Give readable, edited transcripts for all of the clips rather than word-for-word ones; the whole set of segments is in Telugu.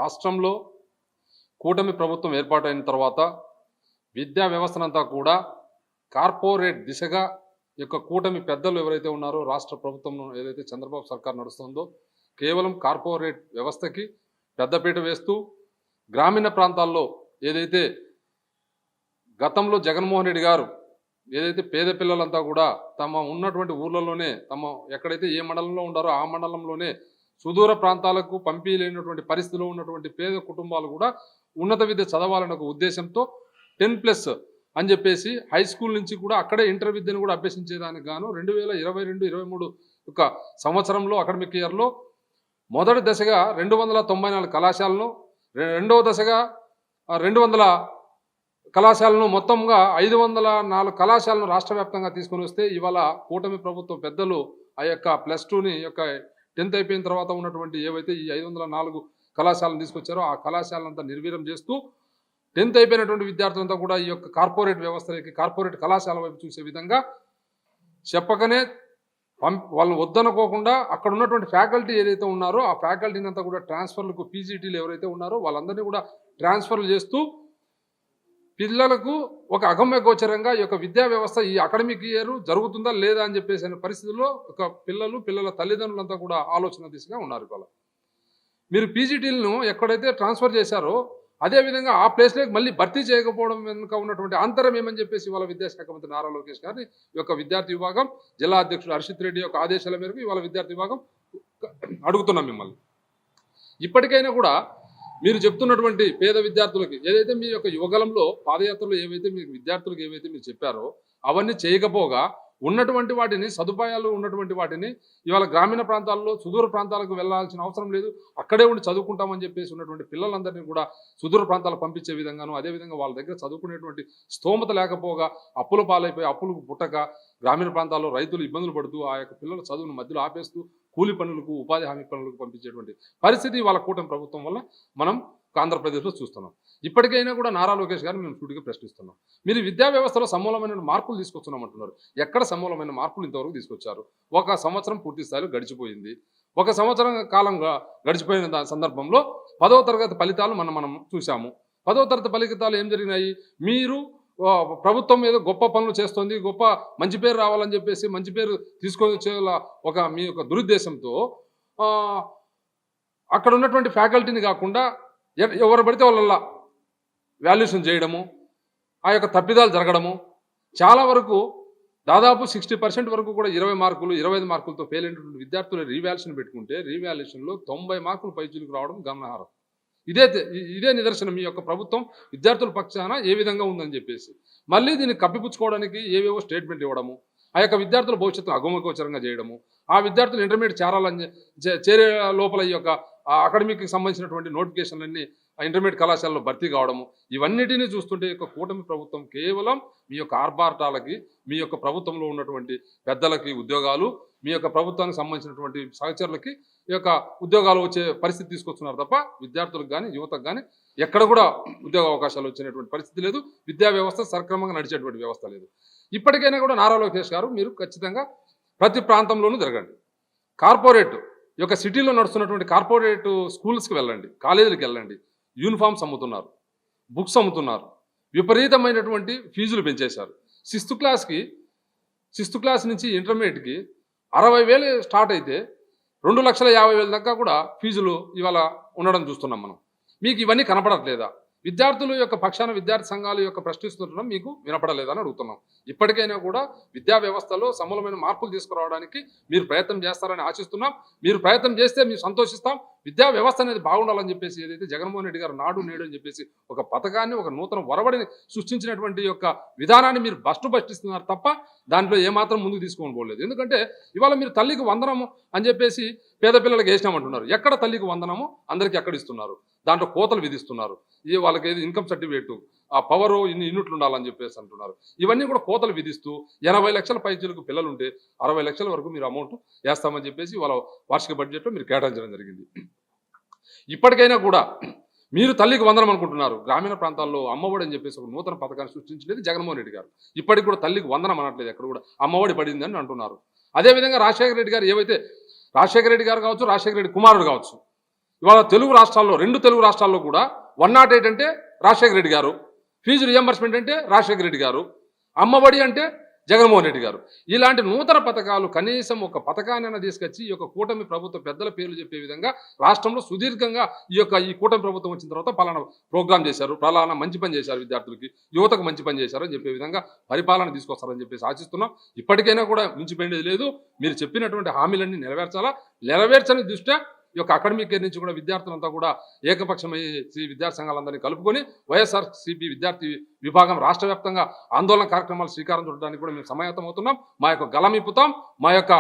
రాష్ట్రంలో కూటమి ప్రభుత్వం ఏర్పాటైన తర్వాత విద్యా వ్యవస్థనంతా కూడా కార్పొరేట్ దిశగా యొక్క కూటమి పెద్దలు ఎవరైతే ఉన్నారో రాష్ట్ర ప్రభుత్వం ఏదైతే చంద్రబాబు సర్కార్ నడుస్తుందో కేవలం కార్పొరేట్ వ్యవస్థకి పెద్దపీట వేస్తూ గ్రామీణ ప్రాంతాల్లో ఏదైతే గతంలో జగన్మోహన్ రెడ్డి గారు ఏదైతే పేద పిల్లలంతా కూడా తమ ఉన్నటువంటి ఊర్లలోనే తమ ఎక్కడైతే ఏ మండలంలో ఉండారో ఆ మండలంలోనే సుదూర ప్రాంతాలకు పంపించలేనటువంటి పరిస్థితిలో ఉన్నటువంటి పేద కుటుంబాలు కూడా ఉన్నత విద్య చదవాలనే ఒక ఉద్దేశంతో 10+ అని చెప్పేసి హై స్కూల్ నుంచి కూడా అక్కడే ఇంటర్ విద్యను కూడా అభ్యసించేదానికి గాను 2022-23 యొక్క సంవత్సరంలో అకాడమిక్ ఇయర్లో మొదటి దశగా 294 కళాశాలను, రెండవ దశగా 200 కళాశాలను, మొత్తంగా 504 కళాశాలను రాష్ట్ర వ్యాప్తంగా తీసుకొని వస్తే ఇవాళ కూటమి ప్రభుత్వం పెద్దలు ఆ యొక్క +2ని యొక్క 10th అయిపోయిన తర్వాత ఉన్నటువంటి ఏవైతే ఈ 504 కళాశాలను తీసుకొచ్చారో ఆ కళాశాలంతా నిర్వీర్యం చేస్తూ 10th అయిపోయినటువంటి విద్యార్థులంతా కూడా ఈ యొక్క కార్పొరేట్ వ్యవస్థలకి కార్పొరేట్ కళాశాల వైపు చూసే విధంగా చెప్పకనే వాళ్ళని వద్దనుకోకుండా అక్కడ ఉన్నటువంటి ఫ్యాకల్టీ ఏదైతే ఉన్నారో ఆ ఫ్యాకల్టీని అంతా కూడా ట్రాన్స్ఫర్లకు పీజీటీలు ఎవరైతే ఉన్నారో వాళ్ళందరినీ కూడా ట్రాన్స్ఫర్లు చేస్తూ పిల్లలకు ఒక అగమ్య గోచరంగా ఈ యొక్క విద్యా వ్యవస్థ ఈ అకాడమిక్ ఇయర్ జరుగుతుందా లేదా అని చెప్పేసి అనే పరిస్థితుల్లో ఒక పిల్లల తల్లిదండ్రులంతా కూడా ఆలోచన దిశగా ఉన్నారు. ఇవాళ మీరు పీజీటీలను ఎక్కడైతే ట్రాన్స్ఫర్ చేశారో అదేవిధంగా ఆ ప్లేస్లోకి మళ్ళీ భర్తీ చేయకపోవడం వెనుక ఉన్నటువంటి అంతరం ఏమని చెప్పేసి ఇవాళ విద్యాశాఖ మంత్రి నారా లోకేష్ గారిని ఈ యొక్క విద్యార్థి విభాగం జిల్లా అధ్యక్షుడు హర్షిత్ రెడ్డి యొక్క ఆదేశాల మేరకు ఇవాళ విద్యార్థి విభాగం అడుగుతున్నాం మిమ్మల్ని. ఇప్పటికైనా కూడా మీరు చెప్తున్నటువంటి పేద విద్యార్థులకి ఏదైతే మీ యొక్క యువగలంలో పాదయాత్రలో ఏవైతే మీకు విద్యార్థులకు ఏవైతే మీరు చెప్పారో అవన్నీ చేయకపోగా ఉన్నటువంటి వాటిని సదుపాయాలు ఉన్నటువంటి వాటిని ఇవాళ గ్రామీణ ప్రాంతాల్లో సుదూర ప్రాంతాలకు వెళ్లాల్సిన అవసరం లేదు, అక్కడే ఉండి చదువుకుంటామని చెప్పేసి ఉన్నటువంటి పిల్లలందరినీ కూడా సుదూర ప్రాంతాలకు పంపించే విధంగాను అదేవిధంగా వాళ్ళ దగ్గర చదువుకునేటువంటి స్తోమత లేకపోగా అప్పుల పాలైపోయి అప్పులకు పుట్టక గ్రామీణ ప్రాంతాల్లో రైతులు ఇబ్బందులు పడుతూ ఆ యొక్క పిల్లల చదువును మధ్యలో ఆపేస్తూ కూలి పనులకు ఉపాధి హామీ పనులకు పంపించేటువంటి పరిస్థితి వాళ్ళ కూటమి ప్రభుత్వం వల్ల మనం ఆంధ్రప్రదేశ్లో చూస్తున్నాం. ఇప్పటికైనా కూడా నారా లోకేష్ గారిని మేము సూటిగా ప్రశ్నిస్తున్నాం. మీరు విద్యా వ్యవస్థలో సమూలమైన మార్పులు తీసుకొస్తున్నామంటున్నారు. ఎక్కడ సమూలమైన మార్పులు ఇంతవరకు తీసుకొచ్చారు? 1 సంవత్సరం పూర్తి స్థాయిలో గడిచిపోయింది. 1 సంవత్సరం కాలంగా గడిచిపోయిన సందర్భంలో 10వ తరగతి ఫలితాలు మనం చూసాము. 10వ తరగతి ఫలితాలు ఏం జరిగినాయి? మీరు ప్రభుత్వం ఏదో గొప్ప పనులు చేస్తుంది, గొప్ప మంచి పేరు రావాలని చెప్పేసి మంచి పేరు తీసుకొచ్చేలా మీ యొక్క దురుద్దేశంతో అక్కడ ఉన్నటువంటి ఫ్యాకల్టీని కాకుండా ఎవరు పడితే వాళ్ళ వాల్యుయేషన్ చేయడము, ఆ యొక్క తప్పిదాలు జరగడము, చాలా వరకు దాదాపు 60% వరకు కూడా 20 మార్కులు 25 మార్కులతో ఫెయిల్ అయినటువంటి విద్యార్థులు రీవాల్యుయేషన్ పెట్టుకుంటే రీవాల్యుయేషన్లో 90 మార్కులు పైచీలకు రావడం గమనార్హం. ఇదే నిదర్శనం మీ యొక్క ప్రభుత్వం విద్యార్థుల పక్షాన ఏ విధంగా ఉందని చెప్పేసి మళ్ళీ దీన్ని కప్పిపుచ్చుకోవడానికి ఏవేవో స్టేట్మెంట్ ఇవ్వడము, ఆ యొక్క విద్యార్థుల భవిష్యత్తును అగమగోచరంగా చేయడము, ఆ విద్యార్థులు ఇంటర్మీడియట్ చేరే లోపల ఈ యొక్క అకాడమిక్కి సంబంధించినటువంటి నోటిఫికేషన్లన్నీ ఇంటర్మీడియట్ కళాశాలలో భర్తీ కావడము, ఇవన్నిటినీ చూస్తుంటే యొక్క కూటమి ప్రభుత్వం కేవలం మీ యొక్క ఆర్భాటాలకి మీ యొక్క ప్రభుత్వంలో ఉన్నటువంటి పెద్దలకి ఉద్యోగాలు, మీ యొక్క ప్రభుత్వానికి సంబంధించినటువంటి సహచరులకి ఈ యొక్క ఉద్యోగాలు వచ్చే పరిస్థితి తీసుకొస్తున్నారు తప్ప విద్యార్థులకు కానీ యువతకు కానీ ఎక్కడ కూడా ఉద్యోగ అవకాశాలు వచ్చినటువంటి పరిస్థితి లేదు. విద్యా వ్యవస్థ సక్రమంగా నడిచేటువంటి వ్యవస్థ లేదు. ఇప్పటికైనా కూడా నారా లోకేష్ గారు మీరు ఖచ్చితంగా ప్రతి ప్రాంతంలోనూ జరగండి. కార్పొరేట్ ఈ యొక్క సిటీలో నడుస్తున్నటువంటి కార్పొరేట్ స్కూల్స్కి వెళ్ళండి, కాలేజీలకు వెళ్ళండి. యూనిఫామ్స్ అమ్ముతున్నారు, బుక్స్ అమ్ముతున్నారు, విపరీతమైనటువంటి ఫీజులు పెంచేశారు. 6th క్లాస్ నుంచి ఇంటర్మీడియట్కి 60,000 స్టార్ట్ అయితే 2,50,000 దాకా కూడా ఫీజులు ఇవాళ ఉండడం చూస్తున్నాం మనం. మీకు ఇవన్నీ కనపడట్లేదా? విద్యార్థుల యొక్క పక్షాన విద్యార్థి సంఘాల యొక్క ప్రశ్నిస్తుండడం మీకు వినపడలేదని అడుగుతున్నాం. ఇప్పటికైనా కూడా విద్యా వ్యవస్థలో సమూలమైన మార్పులు తీసుకురావడానికి మీరు ప్రయత్నం చేస్తారని ఆశిస్తున్నాం. మీరు ప్రయత్నం చేస్తే మేము సంతోషిస్తాం. విద్యా వ్యవస్థ అనేది బాగుండాలని చెప్పేసి ఏదైతే జగన్మోహన్ రెడ్డి గారు నాడు నేడు అని చెప్పేసి ఒక పథకాన్ని ఒక నూతన ఒరవడిని సృష్టించినటువంటి యొక్క విధానాన్ని మీరు బస్టిస్తున్నారు తప్ప దాంట్లో ఏమాత్రం ముందుకు తీసుకొని పోలేదు. ఎందుకంటే ఇవాళ మీరు తల్లికి వందనము అని చెప్పేసి పేద పిల్లలకి వేసినామంటున్నారు. ఎక్కడ తల్లికి వందనము అందరికీ ఎక్కడ ఇస్తున్నారు? దాంట్లో కోతలు విధిస్తున్నారు. వాళ్ళకి ఏది ఇన్కమ్ సర్టిఫికేట్ ఆ పవరు ఇన్ని యూనిట్లు ఉండాలని చెప్పేసి అంటున్నారు. ఇవన్నీ కూడా కోతలు విధిస్తూ 80 లక్షల పైచీలకు పిల్లలు ఉంటే 60 లక్షల వరకు మీరు అమౌంట్ వేస్తామని చెప్పేసి వాళ్ళ వార్షిక బడ్జెట్లో మీరు కేటాయించడం జరిగింది. ఇప్పటికైనా కూడా మీరు తల్లికి వందనం అనుకుంటున్నారు. గ్రామీణ ప్రాంతాల్లో అమ్మఒడి అని చెప్పేసి ఒక నూతన పథకాన్ని సృష్టించలేదు జగన్మోహన్ రెడ్డి గారు. ఇప్పటికి కూడా తల్లికి వందనం అనట్లేదు, ఎక్కడ కూడా అమ్మఒడి పడిందని అంటున్నారు. అదేవిధంగా రాజశేఖర రెడ్డి గారు ఏవైతే రాజశేఖర రెడ్డి గారు కావచ్చు, రాజశేఖర రెడ్డి కుమారుడు కావచ్చు, ఇవాళ తెలుగు రాష్ట్రాల్లో 2 తెలుగు రాష్ట్రాల్లో కూడా 108 అంటే రాజశేఖర రెడ్డి గారు, ఫీజు రియంబర్స్మెంట్ అంటే రాజశేఖర రెడ్డి గారు, అమ్మఒడి అంటే జగన్మోహన్ రెడ్డి గారు. ఇలాంటి నూతన పథకాలు కనీసం ఒక పథకాన్ని తీసుకొచ్చి ఈ యొక్క కూటమి ప్రభుత్వ పెద్దల పేర్లు చెప్పే విధంగా రాష్ట్రంలో సుదీర్ఘంగా ఈ కూటమి ప్రభుత్వం వచ్చిన తర్వాత పలానా ప్రోగ్రామ్ చేశారు, పలానా మంచి పని చేశారు, విద్యార్థులకి యువతకు మంచి పని చేశారు అని చెప్పే విధంగా పరిపాలన తీసుకొస్తారని చెప్పేసి ఆశిస్తున్నాం. ఇప్పటికైనా కూడా మించిపోయేది లేదు. మీరు చెప్పినటువంటి హామీలన్నీ నెరవేర్చాలా. నెరవేర్చని దృష్ట్యా ఈ యొక్క అకాడమిక్ ఇయర్ నుంచి కూడా విద్యార్థులంతా కూడా ఏకపక్షమై విద్యార్థి సంఘాలందరినీ కలుపుకొని వైఎస్ఆర్సీపీ విద్యార్థి విభాగం రాష్ట్ర వ్యాప్తంగా ఆందోళన కార్యక్రమాలు శ్రీకారం చుట్టడానికి కూడా మేము సమాయత్తం అవుతున్నాం. మా యొక్క గలం ఇప్పుతాం. మా యొక్క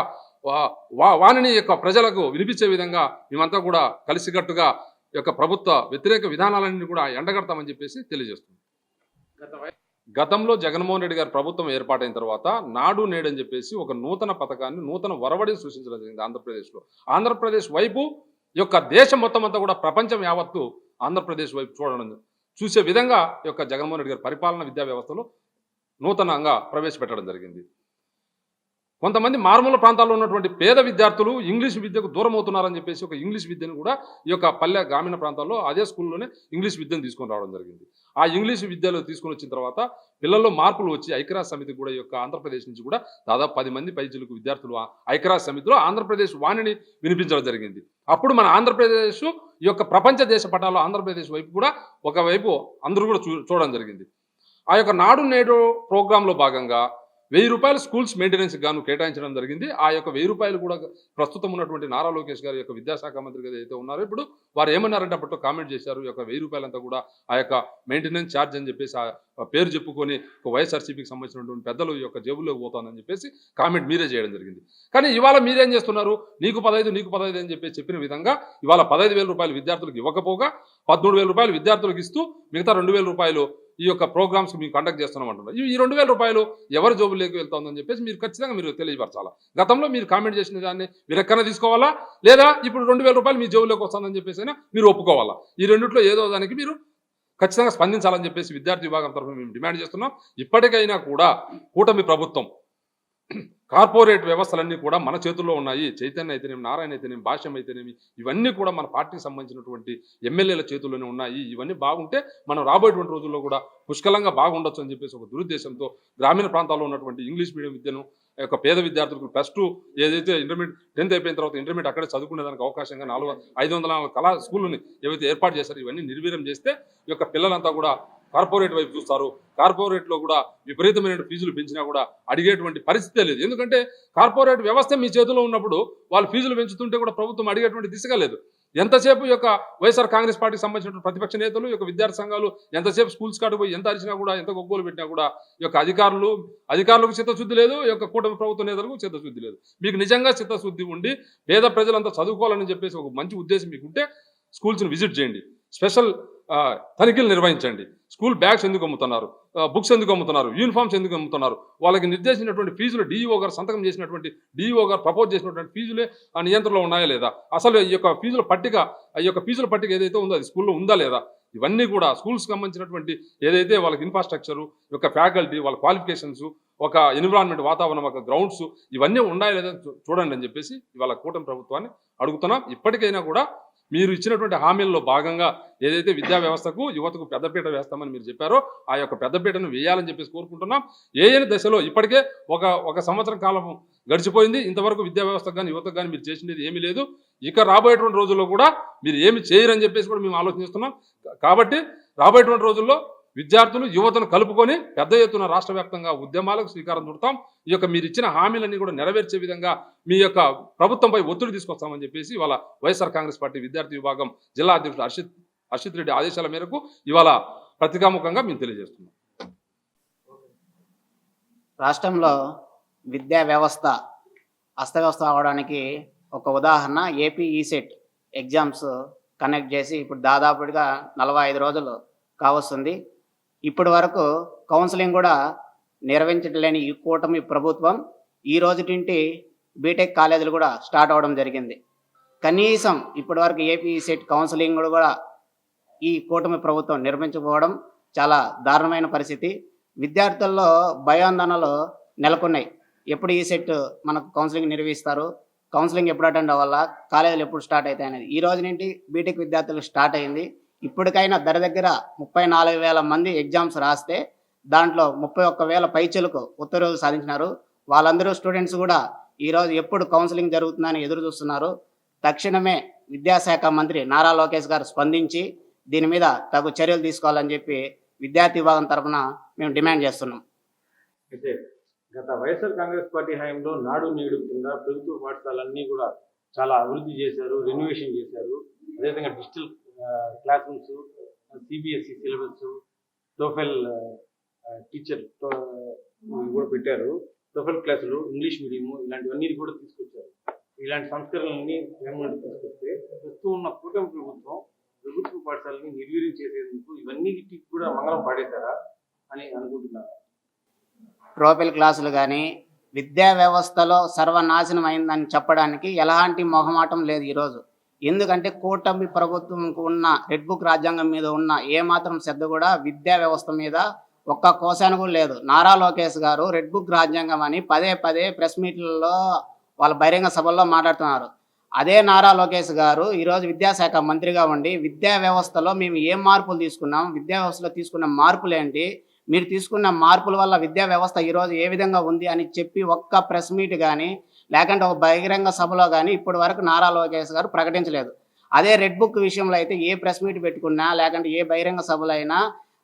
వాణిని యొక్క ప్రజలకు వినిపించే విధంగా మేమంతా కూడా కలిసికట్టుగా ఈ యొక్క ప్రభుత్వ వ్యతిరేక విధానాలన్నీ కూడా ఎండగడతామని చెప్పేసి తెలియజేస్తున్నాం. గతంలో జగన్మోహన్ రెడ్డి గారి ప్రభుత్వం ఏర్పాటైన తర్వాత నాడు నేడు అని చెప్పేసి ఒక నూతన పథకాన్ని, నూతన ఒరవడిని సృష్టించడం జరిగింది ఆంధ్రప్రదేశ్లో. ఆంధ్రప్రదేశ్ వైపు యొక్క దేశం మొత్తం అంతా కూడా ప్రపంచం యావత్తు ఆంధ్రప్రదేశ్ వైపు చూసే విధంగా ఈ యొక్క జగన్మోహన్ రెడ్డి గారి పరిపాలన విద్యా వ్యవస్థలో నూతనంగా ప్రవేశపెట్టడం జరిగింది. కొంతమంది మారుమూల ప్రాంతాల్లో ఉన్నటువంటి పేద విద్యార్థులు ఇంగ్లీష్ విద్యకు దూరం అవుతున్నారని చెప్పేసి ఒక ఇంగ్లీష్ విద్యను కూడా ఈ యొక్క పల్లె గ్రామీణ ప్రాంతాల్లో అదే స్కూల్లోనే ఇంగ్లీష్ విద్యను తీసుకొని రావడం జరిగింది. ఆ ఇంగ్లీష్ విద్యలో తీసుకొని వచ్చిన తర్వాత పిల్లల్లో మార్పులు వచ్చి ఐక్యరాజ్య సమితి కూడా ఈ యొక్క ఆంధ్రప్రదేశ్ నుంచి కూడా దాదాపు 10 మంది పైచిలకు విద్యార్థులు ఐక్యరాజ్య సమితిలో ఆంధ్రప్రదేశ్ వాణిని వినిపించడం జరిగింది. అప్పుడు మన ఆంధ్రప్రదేశ్ ఈ యొక్క ప్రపంచ దేశ పటాల్లో ఆంధ్రప్రదేశ్ వైపు కూడా ఒకవైపు అందరూ కూడా చూడడం జరిగింది. ఆ యొక్క నాడు నేడు ప్రోగ్రాంలో భాగంగా 1000 రూపాయలు స్కూల్స్ మెయింటెనెన్స్ గాను కేటాయించడం జరిగింది. ఆ యొక్క 1000 రూపాయలు కూడా ప్రస్తుతం ఉన్నటువంటి నారా లోకేష్ గారి యొక్క విద్యాశాఖ మంత్రి ఏదైతే ఉన్నారో ఇప్పుడు వారు ఏమన్నారంటే అప్పట్లో కామెంట్ చేశారు, ఈ యొక్క 1000 రూపాయలంతా కూడా ఆ యొక్క మెయింటెనెన్స్ ఛార్జ్ అని చెప్పేసి ఆ పేరు చెప్పుకొని ఒక వైఎస్ఆర్సీపీకి సంబంధించినటువంటి పెద్దలు ఈ యొక్క జేబులోకి పోతానని చెప్పేసి కామెంట్ మీరే చేయడం జరిగింది. కానీ ఇవాళ మీరేం చేస్తున్నారు, నీకు 15 అని చెప్పేసి చెప్పిన విధంగా ఇవాళ 15,000 రూపాయలు విద్యార్థులకు ఇవ్వకపోగా 13,000 రూపాయలు విద్యార్థులకు ఇస్తూ మిగతా 2,000 రూపాయలు ఈ యొక్క ప్రోగ్రామ్స్ మేము కండక్ట్ చేస్తున్నాం అంటున్నారు. ఈ 2,000 రూపాయలు ఎవరి జోబులోకి వెళ్తుందని చెప్పేసి మీరు ఖచ్చితంగా మీరు తెలియపరచాలా. గతంలో మీరు కామెంట్ చేసిన దాన్ని మీరు ఎక్కడైనా తీసుకోవాలా, లేదా ఇప్పుడు 2,000 రూపాయలు మీ జోబులోకి వస్తుందని చెప్పేసి అయినా మీరు ఒప్పుకోవాలా. ఈ రెండిట్లో ఏదో దానికి మీరు ఖచ్చితంగా స్పందించాలని చెప్పేసి విద్యార్థి విభాగం తరఫున మేము డిమాండ్ చేస్తున్నాం. ఇప్పటికైనా కూడా కూటమి ప్రభుత్వం కార్పొరేట్ వ్యవస్థలన్నీ కూడా మన చేతుల్లో ఉన్నాయి. చైతన్య అయితేనేమి, నారాయణ అయితేనేమి, భాష్యం అయితేనేమి, ఇవన్నీ కూడా మన పార్టీకి సంబంధించినటువంటి ఎమ్మెల్యేల చేతుల్లోనే ఉన్నాయి. ఇవన్నీ బాగుంటే మనం రాబోయేటువంటి రోజుల్లో కూడా పుష్కలంగా బాగుండొచ్చు అని చెప్పేసి ఒక దురుద్దేశంతో గ్రామీణ ప్రాంతాల్లో ఉన్నటువంటి ఇంగ్లీష్ మీడియం విద్యను యొక్క పేద విద్యార్థులకు +2 ఏదైతే ఇంటర్మీడియట్ 10th అయిపోయిన తర్వాత ఇంటర్మీడియట్ అక్కడే చదువుకునేదానికి అవకాశంగా 504 కళా స్కూళ్ళని ఏవైతే ఏర్పాటు చేశారో ఇవన్నీ నిర్వీర్యం చేస్తే ఈ యొక్క పిల్లలంతా కూడా కార్పొరేట్ వైపు చూస్తారు. కార్పొరేట్లో కూడా విపరీతమైన ఫీజులు పెంచినా కూడా అడిగేటువంటి పరిస్థితే లేదు. ఎందుకంటే కార్పొరేట్ వ్యవస్థ మీ చేతిలో ఉన్నప్పుడు వాళ్ళు ఫీజులు పెంచుతుంటే కూడా ప్రభుత్వం అడిగేటువంటి దిశగా లేదు. ఎంతసేపు ఈ యొక్క వైఎస్ఆర్ కాంగ్రెస్ పార్టీకి సంబంధించిన ప్రతిపక్ష నేతలు, ఈ యొక్క విద్యార్థి సంఘాలు ఎంతసేపు స్కూల్స్ కాడికి పోయి ఎంత అరిచినా కూడా, ఎంత గొగ్గోలు పెట్టినా కూడా ఈ యొక్క అధికారులకు చిత్తశుద్ధి లేదు, ఈ యొక్క కూటమి ప్రభుత్వ నేతలకు చిత్తశుద్ధి లేదు. మీకు నిజంగా చిత్తశుద్ధి ఉండి పేద ప్రజలంతా చదువుకోవాలని చెప్పేసి ఒక మంచి ఉద్దేశం మీకు ఉంటే స్కూల్స్ని విజిట్ చేయండి, స్పెషల్ తనిఖీలు నిర్వహించండి. స్కూల్ బ్యాగ్స్ ఎందుకు అమ్ముతున్నారు, బుక్స్ ఎందుకు అమ్ముతున్నారు, యూనిఫామ్స్ ఎందుకు అమ్ముతున్నారు, వాళ్ళకి నిర్దేశించినటువంటి ఫీజులు డిఈఓ గారు సంతకం చేసినటువంటి డిఈఓ గారు ప్రపోజ్ చేసినటువంటి ఫీజులే ఆ నియంత్రణలో ఉన్నాయా లేదా, అసలు ఈ యొక్క ఫీజుల పట్టిక ఏదైతే ఉందో అది స్కూల్లో ఉందా లేదా, ఇవన్నీ కూడా స్కూల్స్కి సంబంధించినటువంటి ఏదైతే వాళ్ళకి ఇన్ఫ్రాస్ట్రక్చరు, యొక్క ఫ్యాకల్టీ, వాళ్ళ క్వాలిఫికేషన్స్, ఒక ఎన్విరాన్మెంట్ వాతావరణం, ఒక గ్రౌండ్స్ ఇవన్నీ ఉన్నాయా లేదా చూడండి అని చెప్పేసి ఇవాళ కూటమి ప్రభుత్వాన్ని అడుగుతున్నాం. ఇప్పటికైనా కూడా మీరు ఇచ్చినటువంటి హామీల్లో భాగంగా ఏదైతే విద్యా వ్యవస్థకు, యువతకు పెద్దపీట వేస్తామని మీరు చెప్పారో ఆ యొక్క పెద్దపీటను వేయాలని చెప్పేసి కోరుకుంటున్నాం. దశలో ఇప్పటికే ఒక సంవత్సరం కాలం గడిచిపోయింది. ఇంతవరకు విద్యా వ్యవస్థకు కానీ యువతకు కానీ మీరు చేసినది ఏమీ లేదు. ఇక రాబోయేటువంటి రోజుల్లో కూడా మీరు ఏమి చేయరని చెప్పేసి కూడా మేము ఆలోచిస్తున్నాం. కాబట్టి రాబోయేటువంటి రోజుల్లో విద్యార్థులు, యువతను కలుపుకొని పెద్ద ఎత్తున రాష్ట్ర వ్యాప్తంగా ఉద్యమాలకు శ్రీకారం చుడతాం. ఈ యొక్క మీరు ఇచ్చిన హామీలన్నీ కూడా నెరవేర్చే విధంగా మీ యొక్క ప్రభుత్వంపై ఒత్తిడి తీసుకొస్తామని చెప్పేసి ఇవాళ వైఎస్ఆర్ కాంగ్రెస్ పార్టీ విద్యార్థి విభాగం జిల్లా అధ్యక్షుడు హర్షిత్ రెడ్డి ఆదేశాల మేరకు ఇవాళ పత్రికాముఖంగా మేము తెలియజేస్తున్నాం. రాష్ట్రంలో విద్యా వ్యవస్థ అస్తవ్యవస్థ అవడానికి ఒక ఉదాహరణ ఏపీ ఈసెట్ ఎగ్జామ్స్ కండక్ట్ చేసి ఇప్పుడు దాదాపుగా 45 రోజులు కావస్తుంది. ఇప్పటి వరకు కౌన్సిలింగ్ కూడా నిర్వహించలేని ఈ కూటమి ప్రభుత్వం ఈ రోజు నుండి బీటెక్ కాలేజీలు కూడా స్టార్ట్ అవ్వడం జరిగింది. కనీసం ఇప్పటి వరకు ఏపీ సెట్ కౌన్సిలింగ్ కూడా ఈ కూటమి ప్రభుత్వం నిర్మించకపోవడం చాలా దారుణమైన పరిస్థితి. విద్యార్థుల్లో భయాందోళనలు నెలకొన్నాయి. ఎప్పుడు ఈ సెట్ మనకు కౌన్సిలింగ్ నిర్వహిస్తారు, కౌన్సిలింగ్ ఎప్పుడు అటెండ్ అవ్వాలా, కాలేజీలు ఎప్పుడు స్టార్ట్ అవుతాయి అనేది. ఈ రోజు నుండి బీటెక్ విద్యార్థులకు స్టార్ట్ అయింది. ఇప్పటికైనా దగ్గర 34,000 మంది ఎగ్జామ్స్ రాస్తే దాంట్లో 31,000 పైచిలకు ఉత్తర్వులు సాధించినారు. వాళ్ళందరూ స్టూడెంట్స్ కూడా ఈరోజు ఎప్పుడు కౌన్సిలింగ్ జరుగుతుందని ఎదురు చూస్తున్నారు. తక్షణమే విద్యాశాఖ మంత్రి నారా లోకేష్ గారు స్పందించి దీని మీద తగు చర్యలు తీసుకోవాలని చెప్పి విద్యార్థి విభాగం తరఫున మేము డిమాండ్ చేస్తున్నాం. అయితే గత వైఎస్ఆర్ కాంగ్రెస్ పార్టీ హయాంలో నాడు నేడు కింద ప్రభుత్వ పాఠశాలన్నీ కూడా చాలా అభివృద్ధి చేశారు, రెన్యువేషన్ చేశారు. అదేవిధంగా digital class rooms, CBSE syllabus, TOEFL teacher కూడా పెట్టారు. టోఫెల్ క్లాసులు, ఇంగ్లీష్ మీడియం ఇలాంటివన్నీ కూడా తీసుకొచ్చారు. ఇలాంటి సంస్కరణలన్నీ గవర్నమెంట్ తీసుకొస్తే ప్రస్తుతం ఉన్న కూటమి ప్రభుత్వ పాఠశాలని నిర్వీర్యం చేసేందుకు ఇవన్నిటికి కూడా మంగళం పాడేశారా అని అనుకుంటున్నారు. ట్రోఫిల్ క్లాసులు కానీ విద్యా వ్యవస్థలో సర్వనాశనం అయిందని చెప్పడానికి ఎలాంటి మొహమాటం లేదు ఈరోజు. ఎందుకంటే కూటమి ప్రభుత్వంకు ఉన్న రెడ్ బుక్ రాజ్యాంగం మీద ఉన్న ఏమాత్రం శ్రద్ధ కూడా విద్యా వ్యవస్థ మీద ఒక్క కోశాను కూడా లేదు. నారా లోకేష్ గారు రెడ్ బుక్ రాజ్యాంగం అని పదే ప్రెస్ మీట్లలో వాళ్ళ బహిరంగ సభల్లో మాట్లాడుతున్నారు. అదే నారా లోకేష్ గారు ఈరోజు విద్యాశాఖ మంత్రిగా ఉండి విద్యా వ్యవస్థలో మేము ఏం మార్పులు తీసుకున్నాం, విద్యా వ్యవస్థలో తీసుకున్న మార్పులు ఏంటి, మీరు తీసుకున్న మార్పుల వల్ల విద్యా వ్యవస్థ ఈరోజు ఏ విధంగా ఉంది అని చెప్పి ఒక్క ప్రెస్ మీట్ కానీ లేకుంటే ఒక బహిరంగ సభలో కానీ ఇప్పటి వరకు నారా లోకేష్ గారు ప్రకటించలేదు. అదే రెడ్ బుక్ విషయంలో అయితే ఏ ప్రెస్ మీట్ పెట్టుకున్నా లేకుంటే ఏ బహిరంగ సభలో అయినా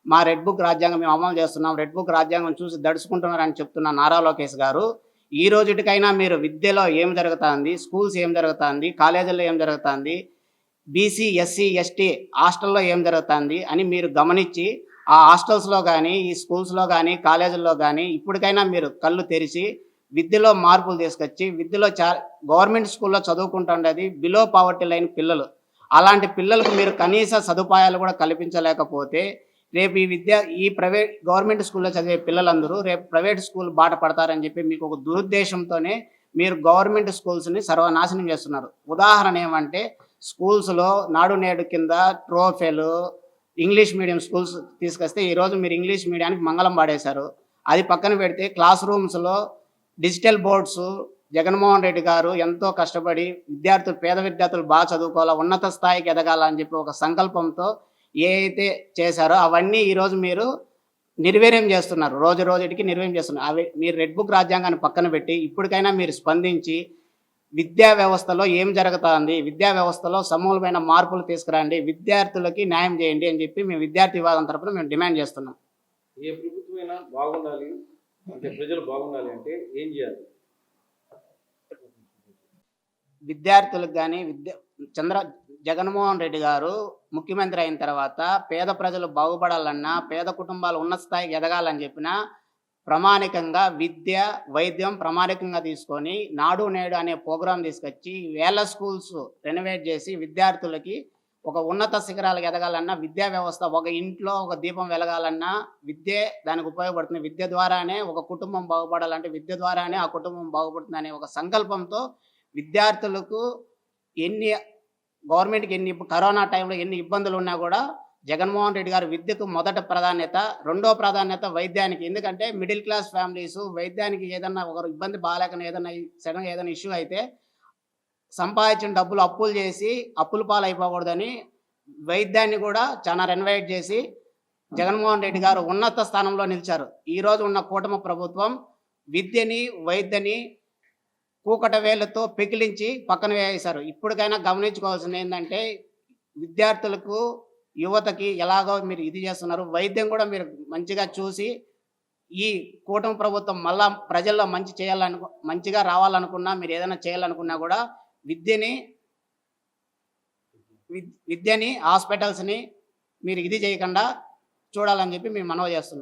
మా రెడ్ బుక్ రాజ్యాంగం మేము అమలు చేస్తున్నాం, రెడ్ బుక్ రాజ్యాంగం చూసి దడుచుకుంటున్నారని చెప్తున్న నారా లోకేష్ గారు ఈ రోజుటికైనా మీరు విద్యలో ఏం జరుగుతుంది, స్కూల్స్ ఏం జరుగుతుంది, కాలేజీల్లో ఏం జరుగుతుంది, బీసీ ఎస్సీ ఎస్టీ హాస్టల్లో ఏం జరుగుతుంది అని మీరు గమనించి ఆ హాస్టల్స్లో కానీ ఈ స్కూల్స్లో కానీ కాలేజీల్లో కానీ ఇప్పటికైనా మీరు కళ్ళు తెరిచి విద్యలో మార్పులు తీసుకొచ్చి విద్యలో గవర్నమెంట్ స్కూల్లో చదువుకుంటుండేది బిలో పావర్టీ లైన్ పిల్లలు. అలాంటి పిల్లలకు మీరు కనీస సదుపాయాలు కూడా కల్పించలేకపోతే రేపు ఈ గవర్నమెంట్ స్కూల్లో చదివే పిల్లలందరూ రేపు ప్రైవేట్ స్కూల్ బాట పడతారని చెప్పి మీకు ఒక దురుద్దేశంతోనే మీరు గవర్నమెంట్ స్కూల్స్ని సర్వనాశనం చేస్తున్నారు. ఉదాహరణ ఏమంటే స్కూల్స్లో నాడు నేడు కింద ట్రోఫెలు ఇంగ్లీష్ మీడియం స్కూల్స్ తీసుకొస్తే ఈరోజు మీరు ఇంగ్లీష్ మీడియానికి మంగళం పాడేశారు. అది పక్కన పెడితే క్లాస్ రూమ్స్లో డిజిటల్ బోర్డ్స్ జగన్మోహన్ రెడ్డి గారు ఎంతో కష్టపడి పేద విద్యార్థులు బాగా చదువుకోవాలా, ఉన్నత స్థాయికి ఎదగాలని చెప్పి ఒక సంకల్పంతో ఏ అయితే చేశారో అవన్నీ ఈరోజు మీరు నిర్వీర్యం చేస్తున్నారు, రోజుటికి నిర్వీర్యం చేస్తున్నారు. అవి మీరు రెడ్ బుక్ రాజ్యాంగాన్ని పక్కన పెట్టి ఇప్పటికైనా మీరు స్పందించి విద్యా వ్యవస్థలో ఏం జరుగుతుంది, విద్యా వ్యవస్థలో సమూలమైన మార్పులు తీసుకురండి, విద్యార్థులకి న్యాయం చేయండి అని చెప్పి మేము విద్యార్థి విభాగం తరఫున మేము డిమాండ్ చేస్తున్నాం. ఏ ప్రభుత్వమైనా బాగుండాలి అంటే ప్రజలు బాగుండాలి అంటే ఏం చేయాలి? విద్యార్థులకు కానీ జగన్మోహన్ రెడ్డి గారు ముఖ్యమంత్రి అయిన తర్వాత పేద ప్రజలు బాగుపడాలన్నా పేద కుటుంబాలు ఉన్నత స్థాయికి ఎదగాలని చెప్పినా ప్రామాణికంగా విద్య వైద్యం ప్రామాణికంగా తీసుకొని నాడు నేడు అనే ప్రోగ్రాం తీసుకొచ్చి వేల స్కూల్స్ రెనోవేట్ చేసి విద్యార్థులకి ఒక ఉన్నత శిఖరాలకు ఎదగాలన్నా విద్యా వ్యవస్థ ఒక ఇంట్లో ఒక దీపం వెలగాలన్నా విద్యే దానికి ఉపయోగపడుతుంది. విద్య ద్వారానే ఒక కుటుంబం బాగుపడాలంటే విద్య ద్వారానే ఆ కుటుంబం బాగుపడుతుంది అనే ఒక సంకల్పంతో విద్యార్థులకు గవర్నమెంట్కి కరోనా టైంలో ఎన్ని ఇబ్బందులు ఉన్నా కూడా జగన్మోహన్ రెడ్డి గారు విద్యకు మొదట ప్రాధాన్యత, రెండో ప్రాధాన్యత వైద్యానికి. ఎందుకంటే మిడిల్ క్లాస్ ఫ్యామిలీస్ వైద్యానికి ఏదన్నా ఒకరు ఇబ్బంది బాగాలేకన్నా ఏదైనా ఇష్యూ అయితే సంపాదించిన డబ్బులు అప్పులు చేసి అప్పుల పాలు అయిపోకూడదని వైద్యాన్ని కూడా చాలా రెనోవేట్ చేసి జగన్మోహన్ రెడ్డి గారు ఉన్నత స్థానంలో నిలిచారు. ఈరోజు ఉన్న కూటమి ప్రభుత్వం విద్యని వైద్యని కూకట వేళ్లతో పెకిలించి పక్కన వేశారు. ఇప్పటికైనా గమనించుకోవాల్సింది ఏంటంటే విద్యార్థులకు యువతకి ఎలాగో మీరు ఇది చేస్తున్నారు, వైద్యం కూడా మీరు మంచిగా చూసి ఈ కూటమి ప్రభుత్వం మళ్ళా ప్రజల్లో మంచిగా రావాలనుకున్నా మీరు ఏదైనా చేయాలనుకున్నా కూడా విద్యని హాస్పిటల్స్ని మీరు ఇది చేయకుండా చూడాలని చెప్పి మేము మనవి చేస్తున్నాం.